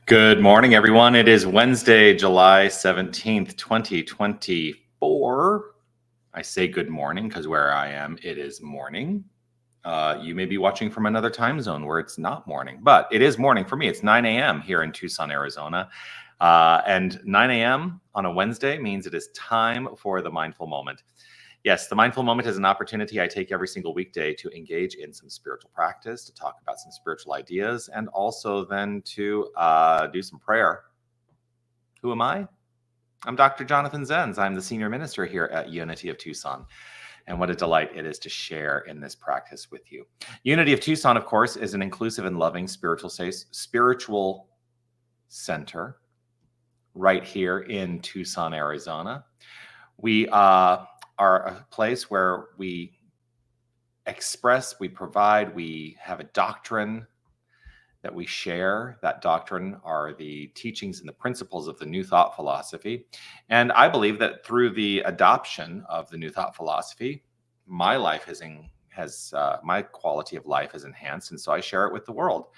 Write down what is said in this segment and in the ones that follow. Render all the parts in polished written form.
Good morning, everyone. It is Wednesday, July 17th, 2024. I say good morning because where I am, it is morning. You may be watching from another time zone where it's not morning, but it is morning for me. It's 9 a.m. here in Tucson, Arizona. And 9 a.m. on a Wednesday means it is time for the mindful moment. Yes, the mindful moment is an opportunity I take every single weekday to engage in some spiritual practice, to talk about some spiritual ideas, and also then to do some prayer. Who am I? I'm Dr. Jonathan Zenz. I'm the senior minister here at Unity of Tucson. And what a delight it is to share in this practice with you. Unity of Tucson, of course, is an inclusive and loving spiritual center right here in Tucson, Arizona. We are a place where we express, we provide, we have a doctrine that we share. That doctrine are the teachings and the principles of the New Thought philosophy. And I believe that through the adoption of the New Thought philosophy, my life my quality of life is enhanced. And so I share it with the world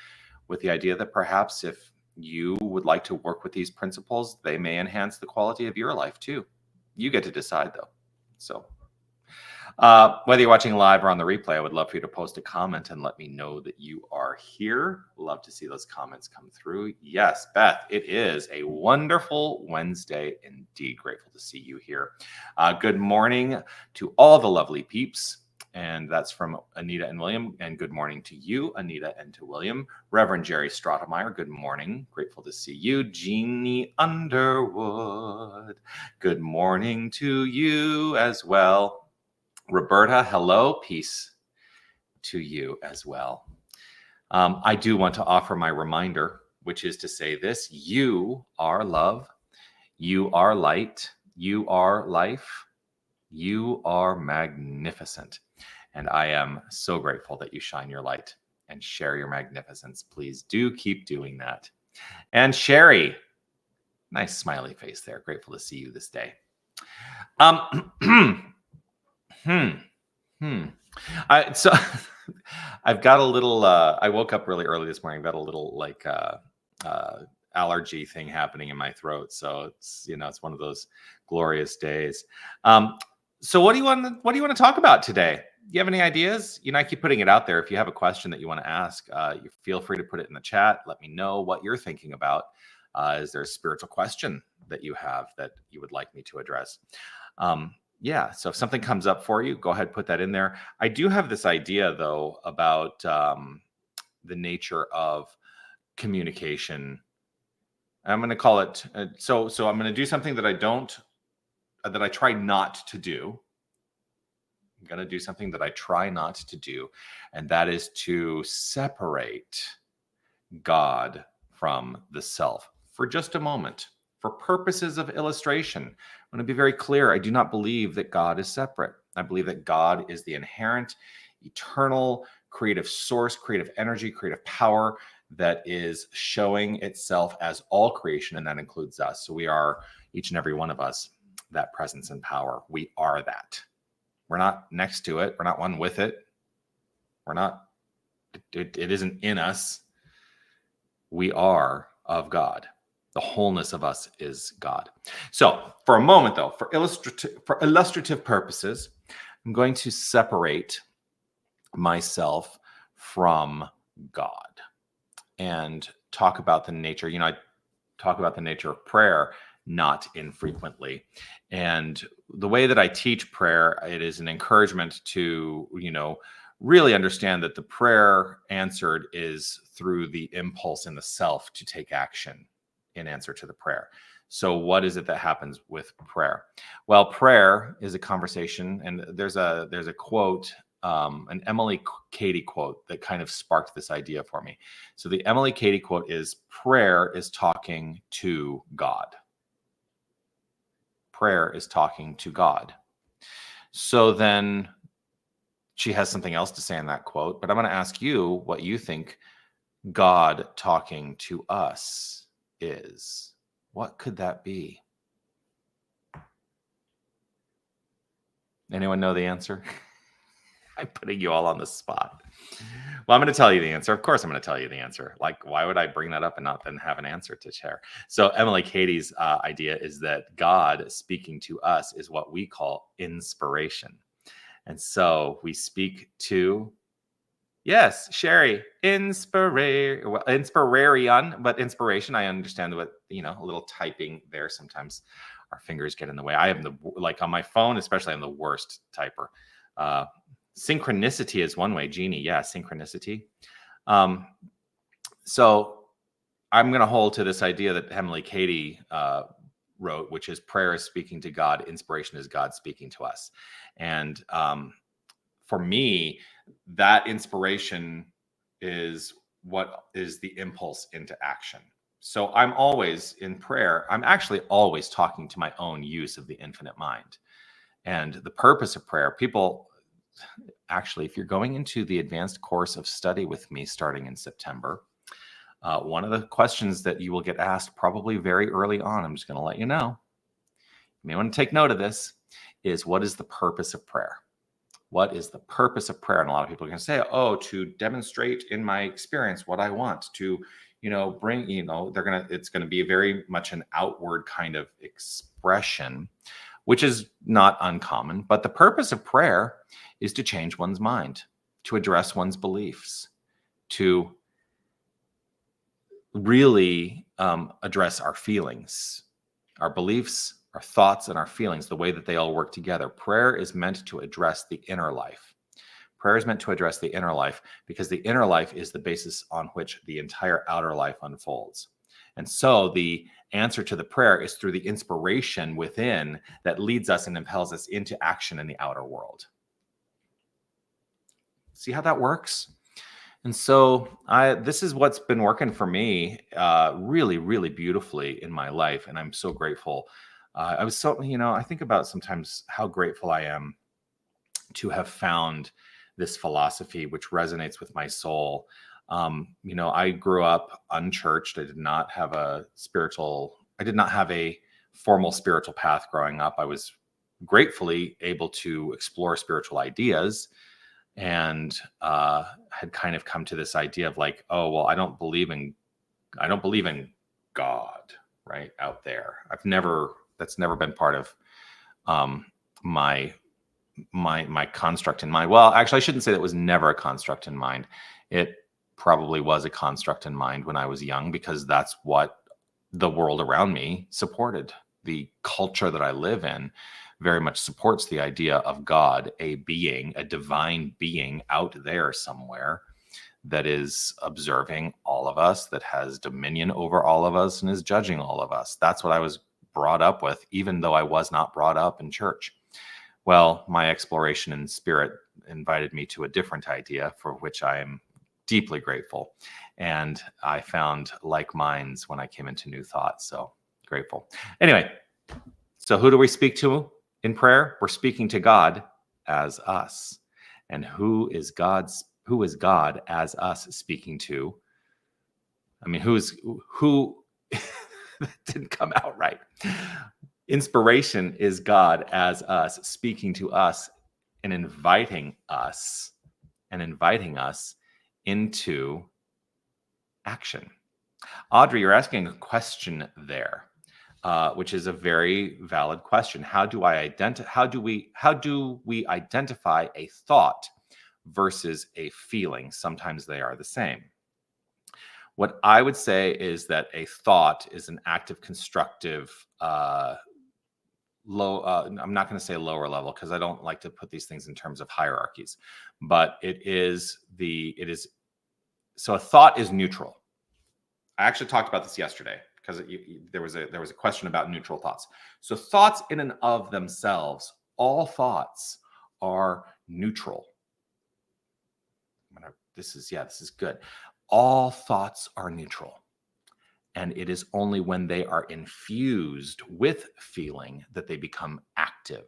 with the idea that perhaps if you would like to work with these principles, they may enhance the quality of your life too. You get to decide though. So whether you're watching live or on the replay, I would love for you to post a comment and let me know that you are here. Love to see those comments come through. Yes, Beth, it is a wonderful Wednesday indeed. Grateful to see you here. Good morning to all the lovely peeps. And that's from Anita and William. And good morning to you, Anita, and to William. Reverend Jerry Stratemeyer, good morning. Grateful to see you. Jeannie Underwood, good morning to you as well. Roberta, hello. Peace to you as well. I do want to offer my reminder, which is to say this: you are love. You are light. You are life. You are magnificent. And I am so grateful that you shine your light and share your magnificence. Please do keep doing that. And Sherry, nice smiley face there. Grateful to see you this day. So I've got a little, I woke up really early this morning. I've got a little allergy thing happening in my throat. So it's, it's one of those glorious days. So what do you want to talk about today? Do you have any ideas? I keep putting it out there. If you have a question that you want to ask, you feel free to put it in the chat. Let me know what you're thinking about. Is there a spiritual question that you have that you would like me to address? Yeah, so if something comes up for you, go ahead, put that in there. I do have this idea, though, about the nature of communication. I'm going to call it, so I'm going to do something that I try not to do. I'm going to do something that I try not to do, and that is to separate God from the self for just a moment. For purposes of illustration, I want to be very clear. I do not believe that God is separate. I believe that God is the inherent, eternal, creative source, creative energy, creative power that is showing itself as all creation, and that includes us. So we are, each and every one of us, that presence and power. We are that. We're not next to it. We're not one with it. We're not, it isn't in us. We are of God. The wholeness of us is God. So for a moment, though, for illustrative purposes, I'm going to separate myself from God and talk about the nature. I talk about the nature of prayer not infrequently. And the way that I teach prayer, it is an encouragement to, really understand that the prayer answered is through the impulse in the self to take action in answer to the prayer. So what is it that happens with prayer? Well, prayer is a conversation, and there's a quote, an Emily Cady quote that kind of sparked this idea for me. So the Emily Cady quote is, prayer is talking to God. Prayer is talking to God. So then she has something else to say in that quote, but I'm going to ask you what you think God talking to us is. What could that be? Anyone know the answer? I'm putting you all on the spot. Well, I'm going to tell you the answer. Of course, I'm going to tell you the answer. Like, why would I bring that up and not then have an answer to share? So, Emily Katie's idea is that God speaking to us is what we call inspiration. And so we speak to, yes, Sherry, inspirarion, but inspiration, I understand what, a little typing there. Sometimes our fingers get in the way. I am like on my phone, especially, I'm the worst typer. Synchronicity is one way. Jeannie, yeah, synchronicity. So I'm going to hold to this idea that Emily Katie wrote, which is prayer is speaking to God, inspiration is God speaking to us. And for me, that inspiration is what is the impulse into action. So I'm always in prayer. I'm actually always talking to my own use of the infinite mind. And the purpose of prayer, people, actually, if you're going into the advanced course of study with me starting in September, one of the questions that you will get asked probably very early on, I'm just going to let you know, you may want to take note of this, is what is the purpose of prayer? What is the purpose of prayer? And a lot of people are going to say, oh, to demonstrate in my experience what I want to, bring, it's going to be very much an outward kind of expression, which is not uncommon. But the purpose of prayer is to change one's mind, to address one's beliefs, to really address our feelings, our beliefs, our thoughts, and our feelings, the way that they all work together. Prayer is meant to address the inner life. Prayer is meant to address the inner life because the inner life is the basis on which the entire outer life unfolds. And so the answer to the prayer is through the inspiration within that leads us and impels us into action in the outer world. See how that works? And so this is what's been working for me really, really beautifully in my life. And I'm so grateful. I think about sometimes how grateful I am to have found this philosophy, which resonates with my soul. I grew up unchurched. I did not have a formal spiritual path growing up. I was gratefully able to explore spiritual ideas and had kind of come to this idea of like, oh, well, I don't believe in God, right out there. That's never been part of my construct in mind. Well, actually, I shouldn't say that was never a construct in mind. It probably was a construct in mind when I was young, because that's what the world around me supported. The culture that I live in very much supports the idea of God, a divine being out there somewhere that is observing all of us, that has dominion over all of us, and is judging all of us. That's what I was brought up with, even though I was not brought up in church. Well, my exploration in spirit invited me to a different idea, for which I am deeply grateful. And I found like minds when I came into New Thought. So grateful. Anyway, so who do we speak to in prayer? We're speaking to God as us. And who is God as us speaking to? I mean, who that didn't come out right. Inspiration is God as us, speaking to us and inviting us into action. Audrey, you're asking a question there, which is a very valid question. How do we identify a thought versus a feeling? Sometimes they are the same. What I would say is that a thought is an active, constructive, I'm not going to say lower level, because I don't like to put these things in terms of hierarchies, but so a thought is neutral. I actually talked about this yesterday because there was a question about neutral thoughts. So thoughts in and of themselves, all thoughts are neutral. This is good. All thoughts are neutral. And it is only when they are infused with feeling that they become active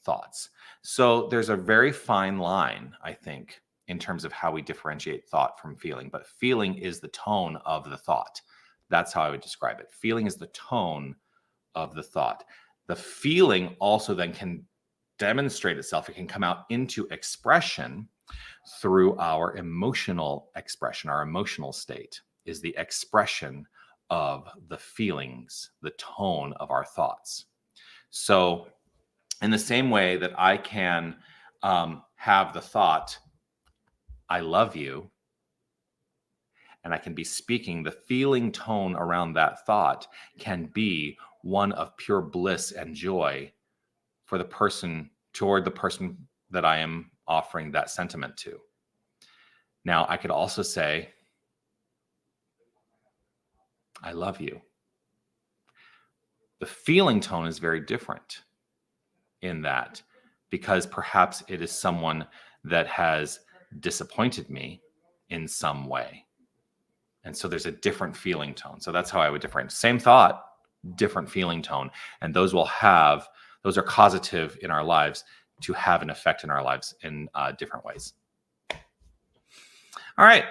thoughts. So there's a very fine line, I think, in terms of how we differentiate thought from feeling. But feeling is the tone of the thought. That's how I would describe it. Feeling is the tone of the thought. The feeling also then can demonstrate itself. It can come out into expression through our emotional expression. Our emotional state is the expression of the feelings, the tone of our thoughts. So in the same way that I can have the thought, I love you, and I can be speaking, the feeling tone around that thought can be one of pure bliss and joy for the person, toward the person that I am offering that sentiment to. Now, I could also say, I love you. The feeling tone is very different in that, because perhaps it is someone that has disappointed me in some way. And so there's a different feeling tone. So that's how I would differentiate. Same thought, different feeling tone. And those are causative in our lives to have an effect in our lives in different ways. All right.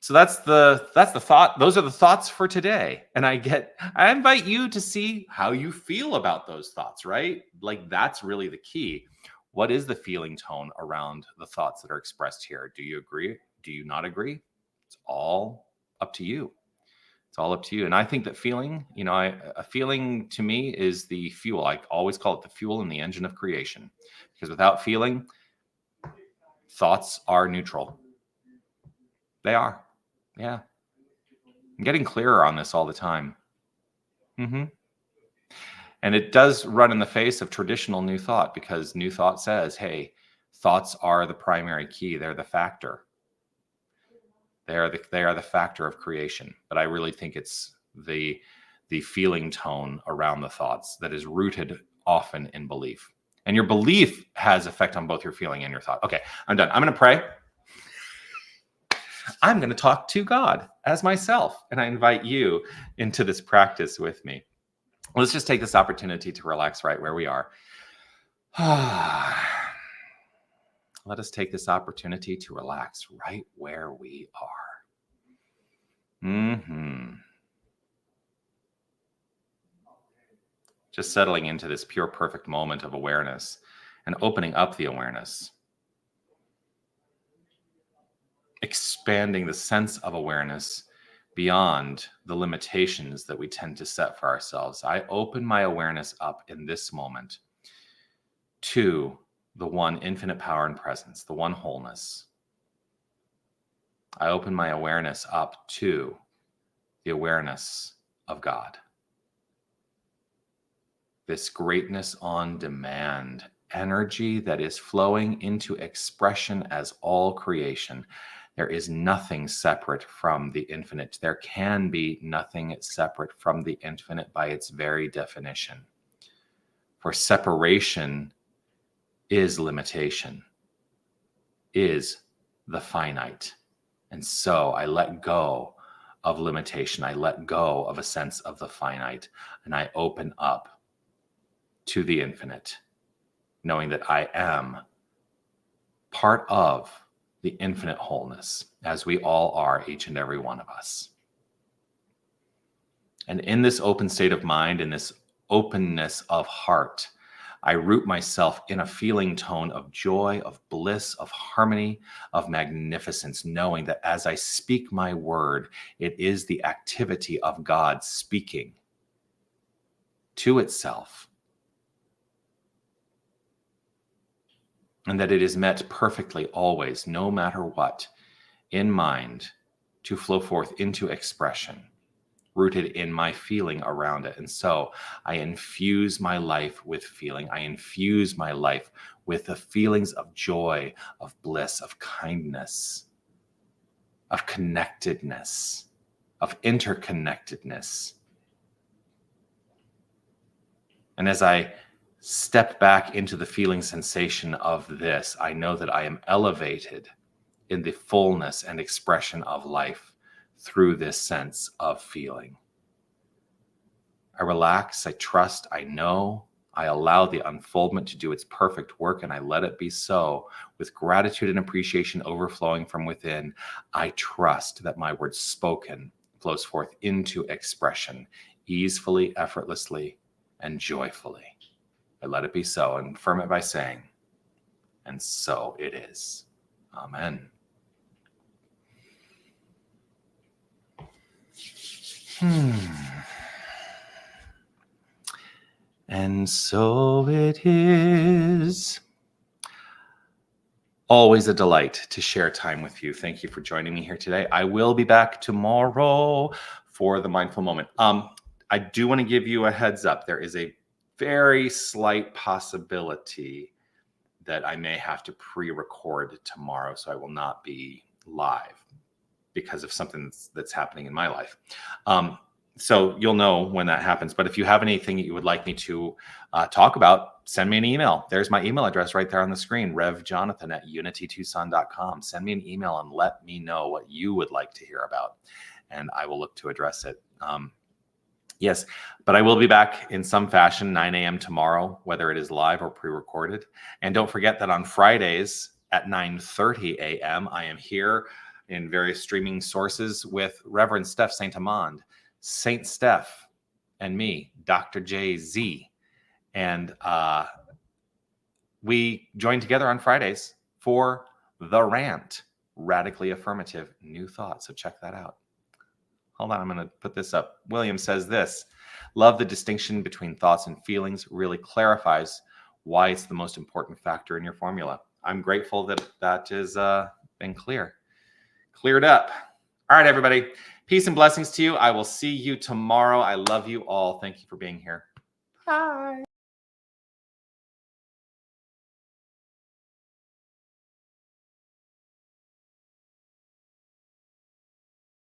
So that's the thought. Those are the thoughts for today. And I invite you to see how you feel about those thoughts, right? Like, that's really the key. What is the feeling tone around the thoughts that are expressed here? Do you agree? Do you not agree? It's all up to you. It's all up to you. And I think that feeling, a feeling to me is the fuel. I always call it the fuel and the engine of creation, because without feeling, thoughts are neutral. They are. Yeah. I'm getting clearer on this all the time. And it does run in the face of traditional New Thought, because New Thought says, hey, thoughts are the primary key. They're the factor. They are the factor of creation. But I really think it's the feeling tone around the thoughts that is rooted often in belief. And your belief has effect on both your feeling and your thought. Okay, I'm done. I'm going to pray. I'm going to talk to God as myself, and I invite you into this practice with me. Let's just take this opportunity to relax right where we are. Let us take this opportunity to relax right where we are. Just settling into this pure, perfect moment of awareness and opening up the awareness. Expanding the sense of awareness beyond the limitations that we tend to set for ourselves. I open my awareness up in this moment to the one infinite power and presence, the one wholeness. I open my awareness up to the awareness of God. This greatness on demand, energy that is flowing into expression as all creation. There is nothing separate from the infinite. There can be nothing separate from the infinite by its very definition. For separation is limitation, is the finite. And so I let go of limitation. I let go of a sense of the finite, and I open up to the infinite, knowing that I am part of the infinite wholeness, as we all are, each and every one of us. And in this open state of mind, in this openness of heart, I root myself in a feeling tone of joy, of bliss, of harmony, of magnificence, knowing that as I speak my word, it is the activity of God speaking to itself. And that it is met perfectly always, no matter what, in mind, to flow forth into expression, rooted in my feeling around it. And so I infuse my life with feeling. I infuse my life with the feelings of joy, of bliss, of kindness, of connectedness, of interconnectedness. And as I step back into the feeling sensation of this, I know that I am elevated in the fullness and expression of life through this sense of feeling. I relax, I trust, I know I allow the unfoldment to do its perfect work, and I let it be so. With gratitude and appreciation overflowing from within, I trust that my word spoken flows forth into expression, easefully, effortlessly, and joyfully. I let it be so, and affirm it by saying, and so it is. Amen. And so it is. Always a delight to share time with you. Thank you for joining me here today. I will be back tomorrow for the mindful moment. I do want to give you a heads up. There is a very slight possibility that I may have to pre-record tomorrow, so I will not be live because of something that's happening in my life. So you'll know when that happens. But if you have anything that you would like me to talk about, send me an email. There's my email address right there on the screen, revjonathan@unitytucson.com. Send me an email and let me know what you would like to hear about, and I will look to address it. Yes, but I will be back in some fashion, 9 a.m. tomorrow, whether it is live or pre-recorded. And don't forget that on Fridays at 9:30 a.m., I am here in various streaming sources with Reverend Steph Saint Amand, Saint Steph, and me, Dr. J.Z. And we join together on Fridays for The Rant, Radically Affirmative New Thoughts. So check that out. Hold on, I'm going to put this up. William says this: love the distinction between thoughts and feelings, really clarifies why it's the most important factor in your formula. I'm grateful that that has been cleared up. All right, everybody. Peace and blessings to you. I will see you tomorrow. I love you all. Thank you for being here. Bye.